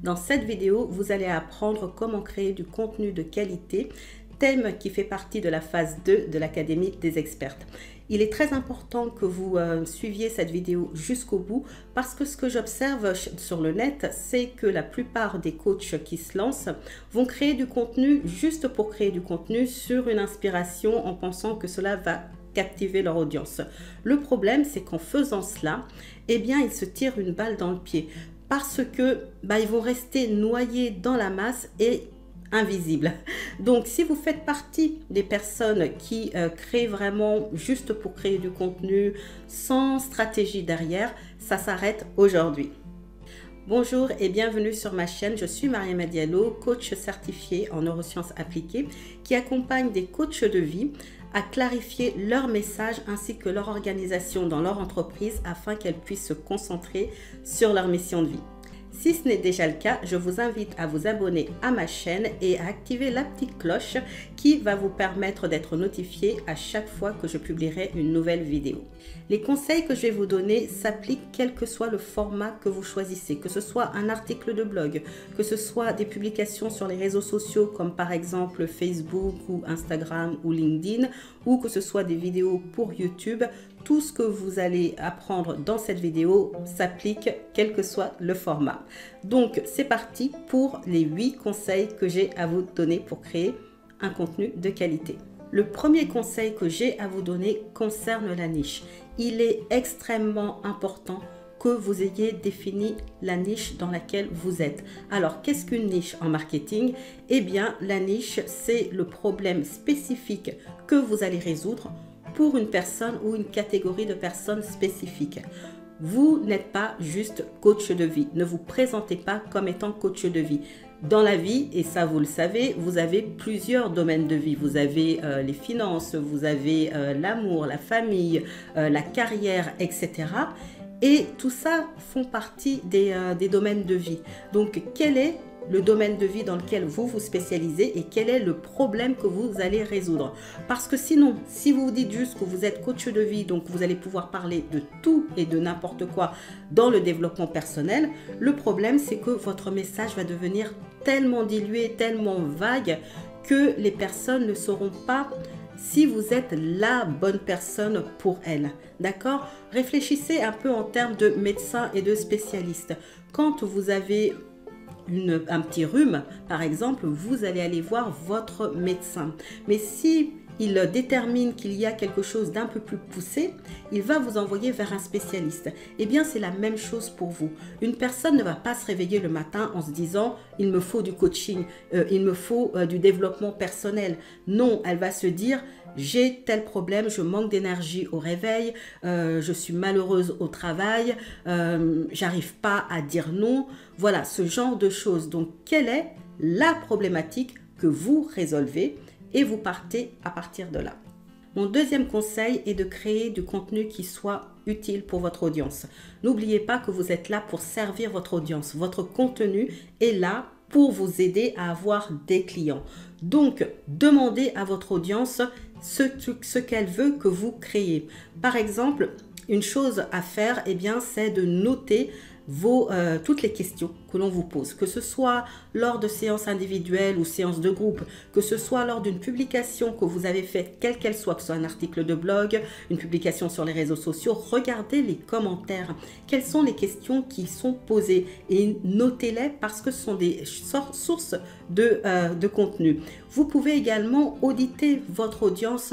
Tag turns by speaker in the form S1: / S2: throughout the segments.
S1: Dans cette vidéo, vous allez apprendre comment créer du contenu de qualité, thème qui fait partie de la phase 2 de l'Académie des expertes. Il est très important que vous suiviez cette vidéo jusqu'au bout parce que ce que j'observe sur le net, c'est que la plupart des coachs qui se lancent vont créer du contenu juste pour créer du contenu sur une inspiration en pensant que cela va captiver leur audience. Le problème, c'est qu'en faisant cela, eh bien, ils se tirent une balle dans le pied parce que ils vont rester noyés dans la masse et invisibles. Donc, si vous faites partie des personnes qui créent vraiment juste pour créer du contenu sans stratégie derrière, ça s'arrête aujourd'hui. Bonjour et bienvenue sur ma chaîne, je suis Mariama Diallo, coach certifié en neurosciences appliquées qui accompagne des coachs de vie à clarifier leur message ainsi que leur organisation dans leur entreprise afin qu'elles puissent se concentrer sur leur mission de vie. Si ce n'est déjà le cas, je vous invite à vous abonner à ma chaîne et à activer la petite cloche qui va vous permettre d'être notifié à chaque fois que je publierai une nouvelle vidéo. Les conseils que je vais vous donner s'appliquent quel que soit le format que vous choisissez, que ce soit un article de blog, que ce soit des publications sur les réseaux sociaux comme par exemple Facebook ou Instagram ou LinkedIn, ou que ce soit des vidéos pour YouTube. Tout ce que vous allez apprendre dans cette vidéo s'applique quel que soit le format. Donc c'est parti pour les 8 conseils que j'ai à vous donner pour créer un contenu de qualité. Le premier conseil que j'ai à vous donner concerne la niche. Il est extrêmement important que vous ayez défini la niche dans laquelle vous êtes. Alors, qu'est-ce qu'une niche en marketing? Eh bien, la niche, c'est le problème spécifique que vous allez résoudre pour une personne ou une catégorie de personnes spécifiques. Vous n'êtes pas juste coach de vie. Ne vous présentez pas comme étant coach de vie. Dans la vie, et ça vous le savez, vous avez plusieurs domaines de vie. Vous avez les finances, vous avez l'amour, la famille, la carrière, etc. Et tout ça font partie des domaines de vie. Donc, quel est le domaine de vie dans lequel vous vous spécialisez et quel est le problème que vous allez résoudre? Parce que sinon, si vous vous dites juste que vous êtes coach de vie, donc vous allez pouvoir parler de tout et de n'importe quoi dans le développement personnel, le problème c'est que votre message va devenir tellement dilué, tellement vague que les personnes ne sauront pas si vous êtes la bonne personne pour elles. D'accord? Réfléchissez un peu en termes de médecins et de spécialistes. Quand vous avez un petit rhume, par exemple, vous allez aller voir votre médecin. Mais si il détermine qu'il y a quelque chose d'un peu plus poussé, il va vous envoyer vers un spécialiste. Eh bien, c'est la même chose pour vous. Une personne ne va pas se réveiller le matin en se disant « il me faut du coaching, il me faut du développement personnel ». Non, elle va se dire « j'ai tel problème, je manque d'énergie au réveil, je suis malheureuse au travail, j'arrive pas à dire non ». Voilà, ce genre de choses. Donc, quelle est la problématique que vous résolvez? Et vous partez à partir de là. Mon deuxième conseil est de créer du contenu qui soit utile pour votre audience. N'oubliez pas que vous êtes là pour servir votre audience. Votre contenu est là pour vous aider à avoir des clients. Donc, demandez à votre audience ce qu'elle veut que vous créez. Par exemple, une chose à faire, eh bien, c'est de noter toutes les questions que l'on vous pose, que ce soit lors de séances individuelles ou séances de groupe, que ce soit lors d'une publication que vous avez faite, quelle qu'elle soit, que ce soit un article de blog, une publication sur les réseaux sociaux, regardez les commentaires. Quelles sont les questions qui sont posées et notez-les parce que ce sont des sources de contenu. Vous pouvez également auditer votre audience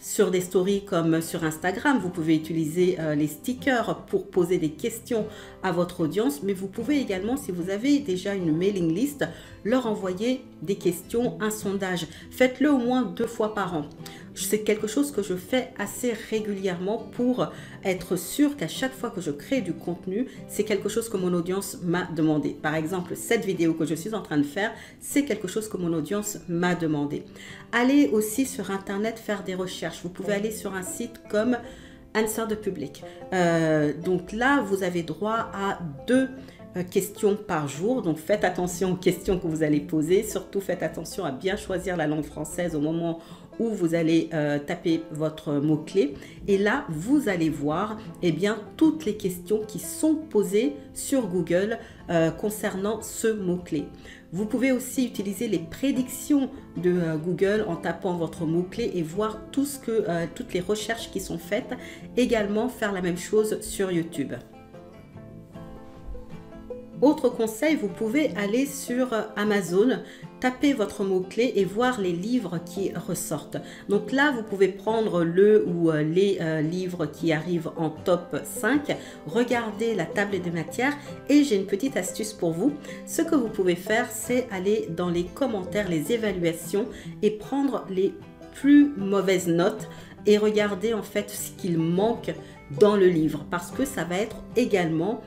S1: sur des stories comme sur Instagram. Vous pouvez utiliser les stickers pour poser des questions à votre audience, mais vous pouvez également, si vous avez déjà une mailing list, leur envoyer des questions, un sondage. Faites-le au moins 2 fois par an. C'est quelque chose que je fais assez régulièrement pour être sûr qu'à chaque fois que je crée du contenu, c'est quelque chose que mon audience m'a demandé. Par exemple, cette vidéo que je suis en train de faire, c'est quelque chose que mon audience m'a demandé. Allez aussi sur Internet faire des recherches. Vous pouvez aller sur un site comme Answer the Public. Donc là, vous avez droit à 2 questions par jour. Donc faites attention aux questions que vous allez poser. Surtout faites attention à bien choisir la langue française au moment où vous allez taper votre mot-clé. Et là, vous allez voir toutes les questions qui sont posées sur Google concernant ce mot-clé. Vous pouvez aussi utiliser les prédictions de Google en tapant votre mot-clé et voir toutes les recherches qui sont faites. Également, faire la même chose sur YouTube. Autre conseil, vous pouvez aller sur Amazon, taper votre mot-clé et voir les livres qui ressortent. Donc là, vous pouvez prendre le ou les livres qui arrivent en top 5, regarder la table des matières et j'ai une petite astuce pour vous. Ce que vous pouvez faire, c'est aller dans les commentaires, les évaluations et prendre les plus mauvaises notes et regarder en fait ce qu'il manque dans le livre parce que ça va être également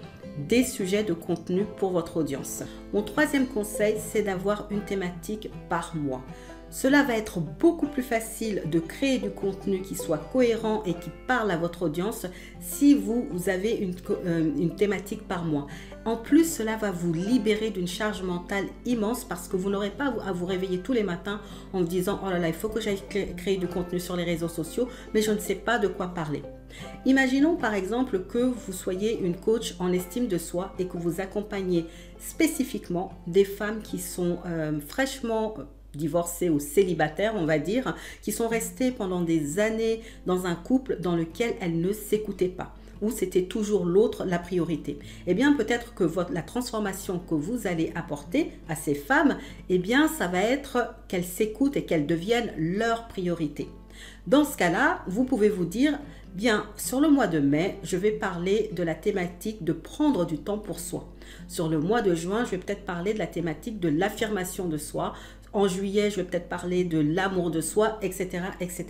S1: des sujets de contenu pour votre audience. Mon troisième conseil, c'est d'avoir une thématique par mois. Cela va être beaucoup plus facile de créer du contenu qui soit cohérent et qui parle à votre audience si vous avez une thématique par mois. En plus, cela va vous libérer d'une charge mentale immense parce que vous n'aurez pas à vous réveiller tous les matins en vous disant « Oh là là, il faut que j'aille créer du contenu sur les réseaux sociaux, mais je ne sais pas de quoi parler ». Imaginons par exemple que vous soyez une coach en estime de soi et que vous accompagnez spécifiquement des femmes qui sont fraîchement divorcées ou célibataires, on va dire, qui sont restées pendant des années dans un couple dans lequel elles ne s'écoutaient pas, où c'était toujours l'autre la priorité. Eh bien, peut-être que la transformation que vous allez apporter à ces femmes, eh bien, ça va être qu'elles s'écoutent et qu'elles deviennent leur priorité. Dans ce cas-là, vous pouvez vous dire, bien, sur le mois de mai, je vais parler de la thématique de prendre du temps pour soi. Sur le mois de juin, je vais peut-être parler de la thématique de l'affirmation de soi. En juillet, je vais peut-être parler de l'amour de soi, etc., etc.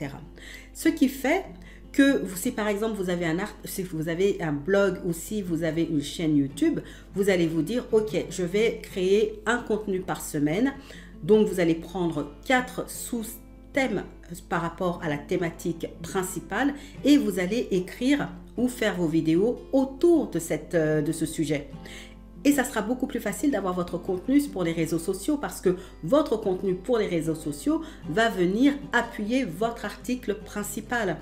S1: Ce qui fait que si par exemple si vous avez un blog ou si vous avez une chaîne YouTube, vous allez vous dire, ok, je vais créer un contenu par semaine. Donc, vous allez prendre 4 sous-thèmes par rapport à la thématique principale et vous allez écrire ou faire vos vidéos autour de ce sujet. Et ça sera beaucoup plus facile d'avoir votre contenu pour les réseaux sociaux parce que votre contenu pour les réseaux sociaux va venir appuyer votre article principal.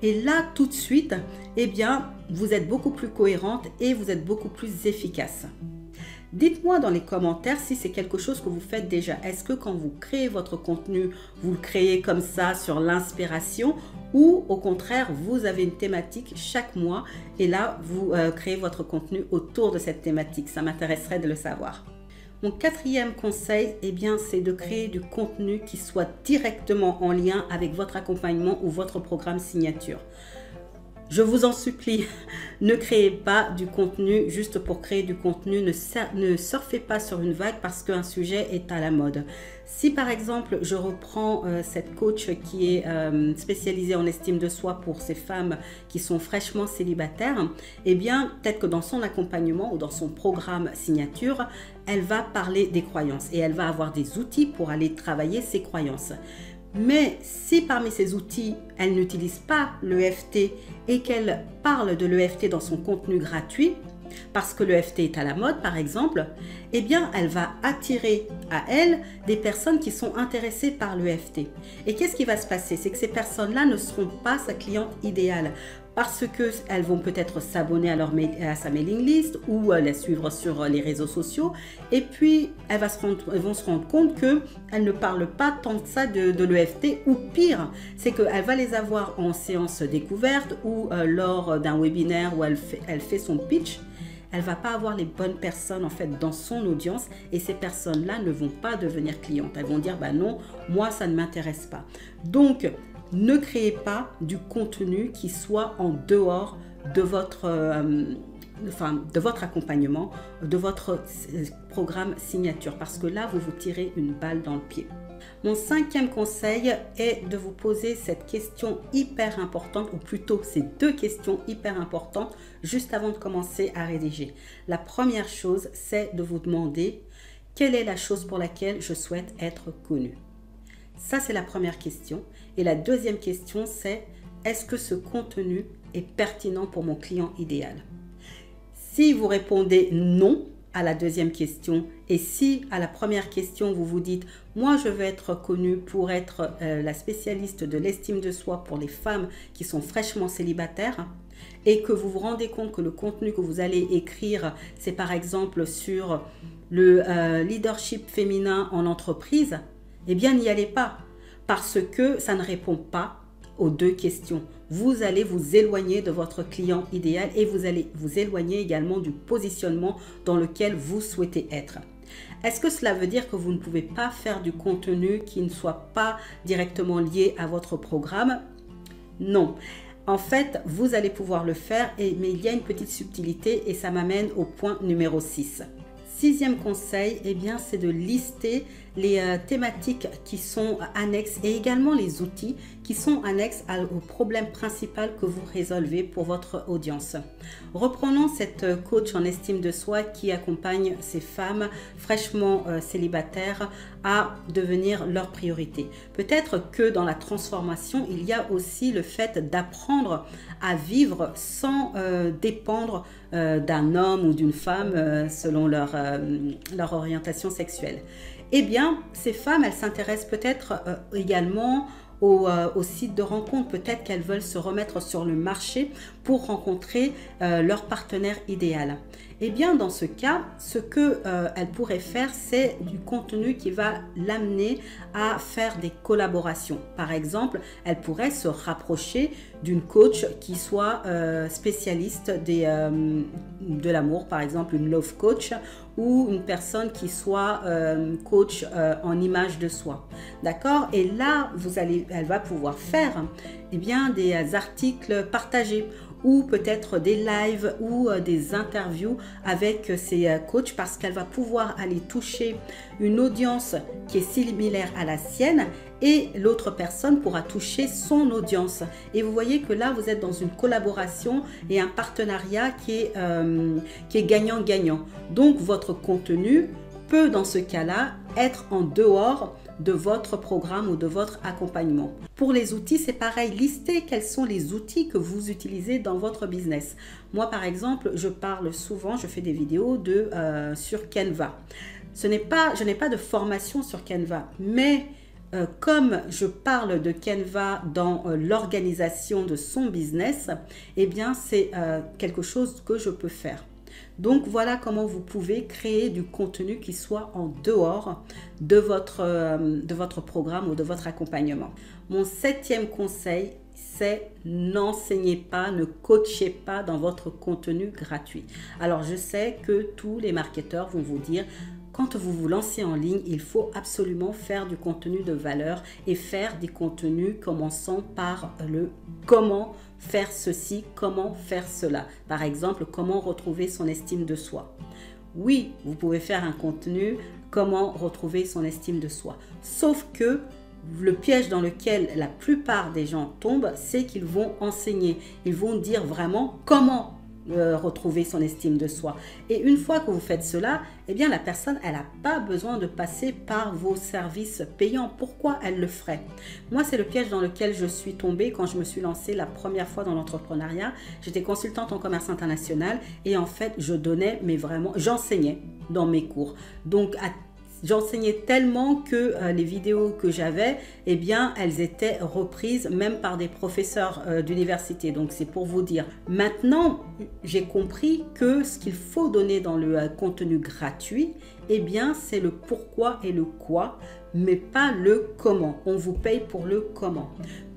S1: Et là, tout de suite, eh bien, vous êtes beaucoup plus cohérente et vous êtes beaucoup plus efficace. Dites-moi dans les commentaires si c'est quelque chose que vous faites déjà. Est-ce que quand vous créez votre contenu, vous le créez comme ça sur l'inspiration ou au contraire, vous avez une thématique chaque mois et là, vous créez votre contenu autour de cette thématique. Ça m'intéresserait de le savoir. Mon quatrième conseil, eh bien, c'est de créer du contenu qui soit directement en lien avec votre accompagnement ou votre programme signature. Je vous en supplie, ne créez pas du contenu juste pour créer du contenu. Ne surfez pas sur une vague parce qu'un sujet est à la mode. Si par exemple, je reprends cette coach qui est spécialisée en estime de soi pour ces femmes qui sont fraîchement célibataires, eh bien, peut-être que dans son accompagnement ou dans son programme signature, elle va parler des croyances et elle va avoir des outils pour aller travailler ses croyances. Mais si parmi ces outils, elle n'utilise pas l'EFT et qu'elle parle de l'EFT dans son contenu gratuit, parce que l'EFT est à la mode par exemple, eh bien elle va attirer à elle des personnes qui sont intéressées par l'EFT. Et qu'est-ce qui va se passer? C'est que ces personnes-là ne seront pas sa cliente idéale parce qu'elles vont peut-être s'abonner à sa mailing list ou la suivre sur les réseaux sociaux et puis elles vont se rendre compte qu'elles ne parlent pas tant que ça de l'EFT ou pire, c'est qu'elle va les avoir en séance découverte ou lors d'un webinaire où elle fait son pitch. Elle ne va pas avoir les bonnes personnes en fait dans son audience et ces personnes-là ne vont pas devenir clientes. Elles vont dire bah non, moi ça ne m'intéresse pas. Donc ne créez pas du contenu qui soit en dehors de votre accompagnement, de votre programme signature parce que là vous vous tirez une balle dans le pied. Mon cinquième conseil est de vous poser cette question hyper importante, ou plutôt ces deux questions hyper importantes juste avant de commencer à rédiger. La première chose, c'est de vous demander quelle est la chose pour laquelle je souhaite être connue. Ça, c'est la première question. Et la deuxième question, c'est est-ce que ce contenu est pertinent pour mon client idéal? Si vous répondez non, à la deuxième question. Et si à la première question, vous vous dites « Moi, je veux être connue pour être la spécialiste de l'estime de soi pour les femmes qui sont fraîchement célibataires », et que vous vous rendez compte que le contenu que vous allez écrire, c'est par exemple sur le leadership féminin en entreprise, eh bien, n'y allez pas parce que ça ne répond pas aux deux questions. Vous allez vous éloigner de votre client idéal et vous allez vous éloigner également du positionnement dans lequel vous souhaitez être. Est-ce que cela veut dire que vous ne pouvez pas faire du contenu qui ne soit pas directement lié à votre programme? Non. En fait, vous allez pouvoir le faire, mais il y a une petite subtilité et ça m'amène au point numéro 6. Sixième conseil, eh bien, c'est de lister les thématiques qui sont annexes et également les outils qui sont annexes au problème principal que vous résolvez pour votre audience. Reprenons cette coach en estime de soi qui accompagne ces femmes fraîchement célibataires à devenir leur priorité. Peut-être que dans la transformation, il y a aussi le fait d'apprendre à vivre sans dépendre d'un homme ou d'une femme selon leur orientation sexuelle. Eh bien, ces femmes, elles s'intéressent peut-être également au site de rencontre. Peut-être qu'elles veulent se remettre sur le marché pour rencontrer leur partenaire idéal. Eh bien, dans ce cas, ce qu'elle pourrait faire, c'est du contenu qui va l'amener à faire des collaborations. Par exemple, elle pourrait se rapprocher d'une coach qui soit spécialiste de l'amour, par exemple une love coach, ou une personne qui soit coach en image de soi. D'accord? Et là, elle va pouvoir faire eh bien, des articles partagés ou peut-être des lives ou des interviews avec ces coachs parce qu'elle va pouvoir aller toucher une audience qui est similaire à la sienne et l'autre personne pourra toucher son audience. Et vous voyez que là, vous êtes dans une collaboration et un partenariat qui est gagnant-gagnant. Donc, votre contenu peut, dans ce cas-là, être en dehors de votre programme ou de votre accompagnement. Pour les outils, c'est pareil. Listez quels sont les outils que vous utilisez dans votre business. Moi, par exemple, je parle souvent, je fais des vidéos sur Canva. Je n'ai pas de formation sur Canva, mais comme je parle de Canva dans l'organisation de son business, eh bien, c'est quelque chose que je peux faire. Donc, voilà comment vous pouvez créer du contenu qui soit en dehors de votre programme ou de votre accompagnement. Mon septième conseil, c'est n'enseignez pas, ne coachez pas dans votre contenu gratuit. Alors, je sais que tous les marketeurs vont vous dire quand vous vous lancez en ligne, il faut absolument faire du contenu de valeur et faire des contenus commençant par le comment faire ceci, comment faire cela. Par exemple, comment retrouver son estime de soi. Oui, vous pouvez faire un contenu comment retrouver son estime de soi. Sauf que le piège dans lequel la plupart des gens tombent, c'est qu'ils vont enseigner. Ils vont dire vraiment comment retrouver son estime de soi. Et une fois que vous faites cela, eh bien la personne, elle n'a pas besoin de passer par vos services payants. Pourquoi elle le ferait? Moi, c'est le piège dans lequel je suis tombée quand je me suis lancée la première fois dans l'entrepreneuriat. J'étais consultante en commerce international et en fait, je donnais, mais vraiment, j'enseignais dans mes cours. Donc, j'enseignais tellement que les vidéos que j'avais, eh bien, elles étaient reprises même par des professeurs d'université. Donc, c'est pour vous dire. Maintenant, j'ai compris que ce qu'il faut donner dans le contenu gratuit, eh bien, c'est le pourquoi et le quoi, mais pas le comment. On vous paye pour le comment.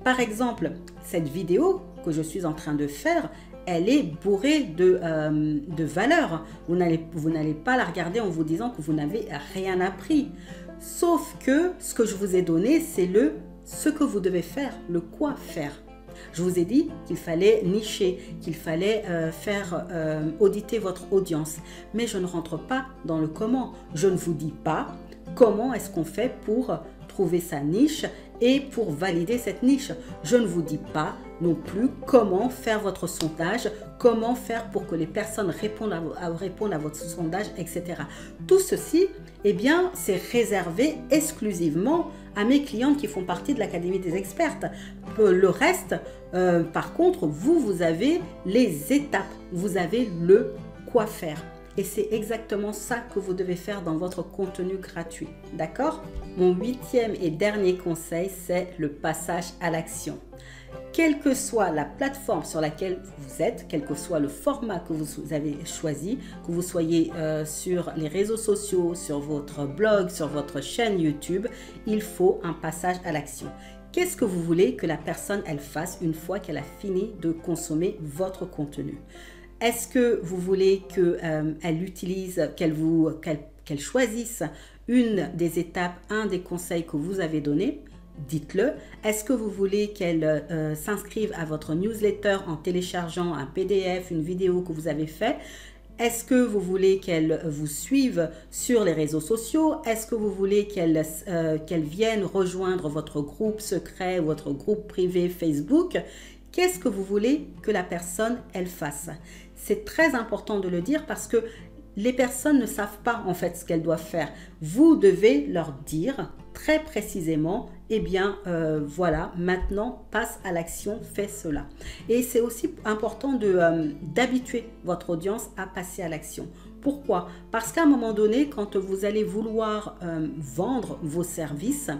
S1: Par exemple, cette vidéo que je suis en train de faire, elle est bourrée de valeurs. Vous n'allez pas la regarder en vous disant que vous n'avez rien appris. Sauf que ce que je vous ai donné, c'est ce que vous devez faire, le quoi faire. Je vous ai dit qu'il fallait nicher, qu'il fallait faire auditer votre audience. Mais je ne rentre pas dans le comment. Je ne vous dis pas comment est-ce qu'on fait pour trouver sa niche et pour valider cette niche. Je ne vous dis pas non plus comment faire votre sondage, comment faire pour que les personnes répondent à votre sondage, etc. Tout ceci, eh bien, c'est réservé exclusivement à mes clientes qui font partie de l'Académie des expertes. Le reste, par contre, vous avez les étapes, vous avez le quoi faire. Et c'est exactement ça que vous devez faire dans votre contenu gratuit. D'accord? Mon 8e et dernier conseil, c'est le passage à l'action. Quelle que soit la plateforme sur laquelle vous êtes, quel que soit le format que vous avez choisi, que vous soyez sur les réseaux sociaux, sur votre blog, sur votre chaîne YouTube, il faut un passage à l'action. Qu'est-ce que vous voulez que la personne elle fasse une fois qu'elle a fini de consommer votre contenu? Est-ce que vous voulez qu'elle utilise, qu'elle choisisse une des étapes, un des conseils que vous avez donné? Dites-le. Est-ce que vous voulez qu'elle s'inscrive à votre newsletter en téléchargeant un PDF, une vidéo que vous avez fait? Est-ce que vous voulez qu'elle vous suive sur les réseaux sociaux? Est-ce que vous voulez qu'elle vienne rejoindre votre groupe secret, votre groupe privé Facebook? Qu'est-ce que vous voulez que la personne, elle fasse? C'est très important de le dire parce que les personnes ne savent pas en fait ce qu'elles doivent faire. Vous devez leur dire très précisément, eh bien voilà, maintenant passe à l'action, fais cela. Et c'est aussi important d'habituer votre audience à passer à l'action. Pourquoi? Parce qu'à un moment donné, quand vous allez vouloir vendre vos services,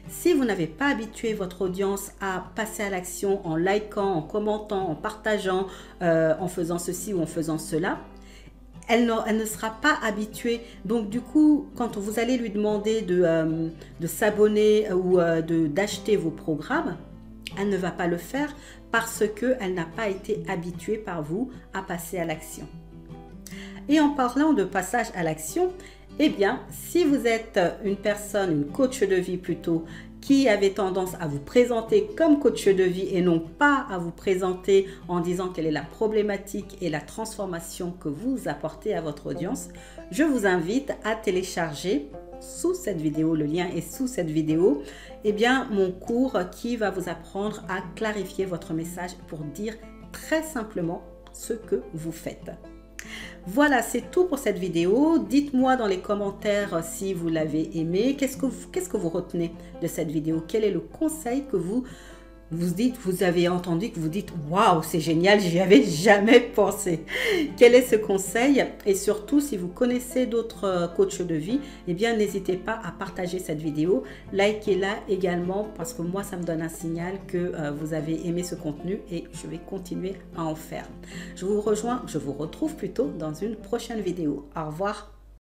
S1: si vous n'avez pas habitué votre audience à passer à l'action en likant, en commentant, en partageant, en faisant ceci ou en faisant cela, elle ne sera pas habituée. Donc du coup, quand vous allez lui demander de s'abonner ou d'acheter vos programmes, elle ne va pas le faire parce qu'elle n'a pas été habituée par vous à passer à l'action. Et en parlant de passage à l'action, eh bien, si vous êtes une personne, une coach de vie plutôt, qui avait tendance à vous présenter comme coach de vie et non pas à vous présenter en disant quelle est la problématique et la transformation que vous apportez à votre audience, je vous invite à télécharger sous cette vidéo, le lien est sous cette vidéo, eh bien, mon cours qui va vous apprendre à clarifier votre message pour dire très simplement ce que vous faites. Voilà, c'est tout pour cette vidéo. Dites-moi dans les commentaires si vous l'avez aimé. Qu'est-ce que vous retenez de cette vidéo? Quel est le conseil que vous dites, vous avez entendu, que vous dites « Waouh, c'est génial, j'y avais jamais pensé ». Quel est ce conseil? Et surtout, si vous connaissez d'autres coachs de vie, eh bien, n'hésitez pas à partager cette vidéo. Likez-la également parce que moi, ça me donne un signal que vous avez aimé ce contenu et je vais continuer à en faire. Je vous retrouve plutôt dans une prochaine vidéo. Au revoir.